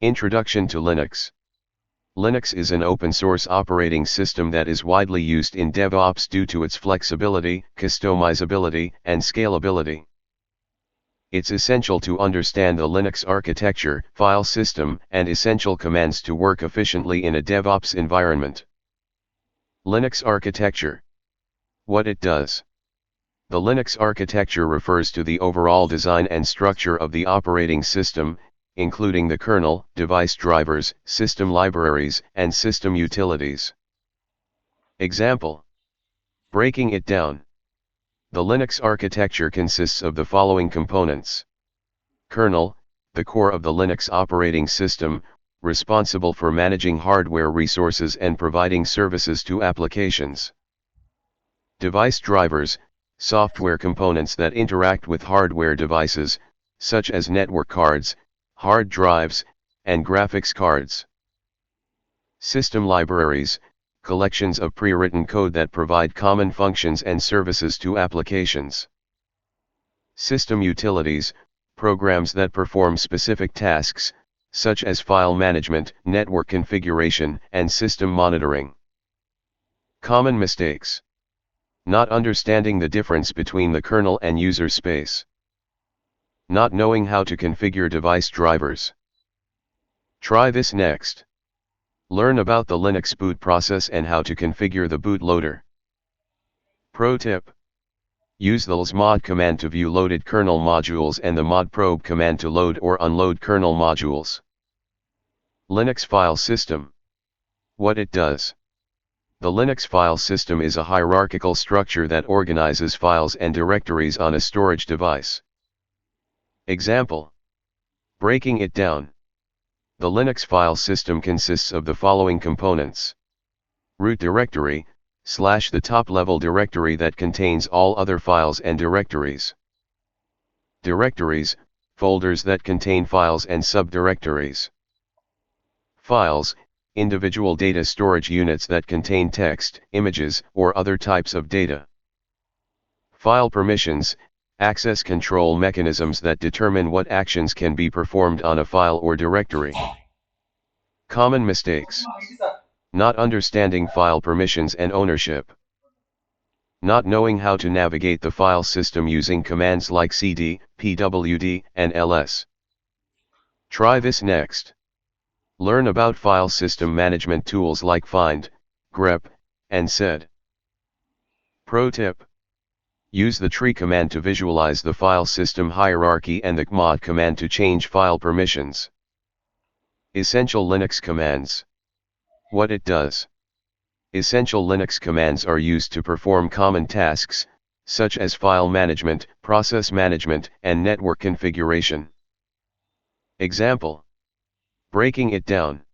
Introduction to Linux. Linux is an open-source operating system that is widely used in DevOps due to its flexibility, customizability, and scalability. It's essential to understand the Linux architecture, file system, and essential commands to work efficiently in a DevOps environment. Linux architecture. What it does. The Linux architecture refers to the overall design and structure of the operating system, including the kernel, device drivers, system libraries, and system utilities. Example. Breaking it down. The Linux architecture consists of the following components. Kernel, the core of the Linux operating system, responsible for managing hardware resources and providing services to applications. Device drivers, software components that interact with hardware devices, such as network cards, hard drives, and graphics cards. System libraries, collections of pre-written code that provide common functions and services to applications. System utilities, programs that perform specific tasks, such as file management, network configuration, and system monitoring. Common mistakes. Not understanding the difference between the kernel and user space. Not knowing how to configure device drivers. Try this next. Learn about the Linux boot process and how to configure the bootloader. Pro tip. Use the lsmod command to view loaded kernel modules and the modprobe command to load or unload kernel modules. Linux file system. What it does. The Linux file system is a hierarchical structure that organizes files and directories on a storage device. Example. Breaking it down. The Linux file system consists of the following components. Root directory, / the top-level directory that contains all other files and directories. Directories, folders that contain files and subdirectories. Files, individual data storage units that contain text, images, or other types of data. File permissions, access control mechanisms that determine what actions can be performed on a file or directory. Common mistakes. Not understanding file permissions and ownership. Not knowing how to navigate the file system using commands like cd, pwd, and ls. Try this next. Learn about file system management tools like find, grep, and sed. Pro tip. Use the tree command to visualize the file system hierarchy and the chmod command to change file permissions. Essential Linux commands. What it does. Essential Linux commands are used to perform common tasks, such as file management, process management, and network configuration. Example. Breaking it down.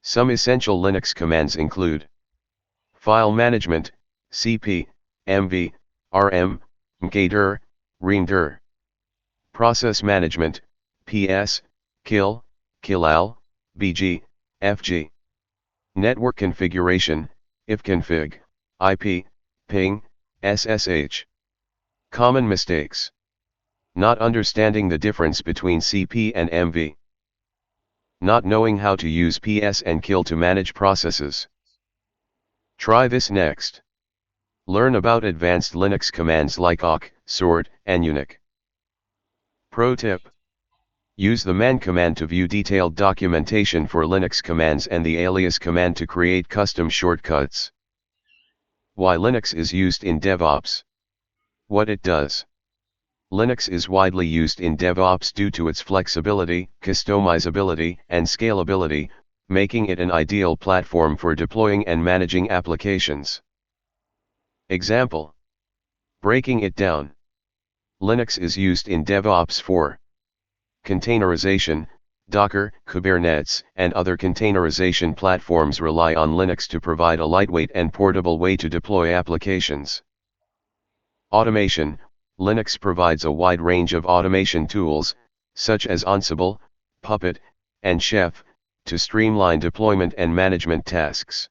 Some essential Linux commands include file management, cp, mv, rm, mkdir, reamdir. Process management, ps, kill, killal, bg, fg. Network configuration, ifconfig, ip, ping, ssh. Common mistakes. Not understanding the difference between cp and mv. Not knowing how to use ps and kill to manage processes. Try this next. Learn about advanced Linux commands like awk, sort, and unic. Pro tip. Use the man command to view detailed documentation for Linux commands and the alias command to create custom shortcuts. Why Linux is used in DevOps. What it does. Linux is widely used in DevOps due to its flexibility, customizability, and scalability, making it an ideal platform for deploying and managing applications. Example. Breaking it down. Linux is used in DevOps for containerization. Docker, Kubernetes, and other containerization platforms rely on Linux to provide a lightweight and portable way to deploy applications. Automation. Linux provides a wide range of automation tools, such as Ansible, Puppet, and Chef, to streamline deployment and management tasks.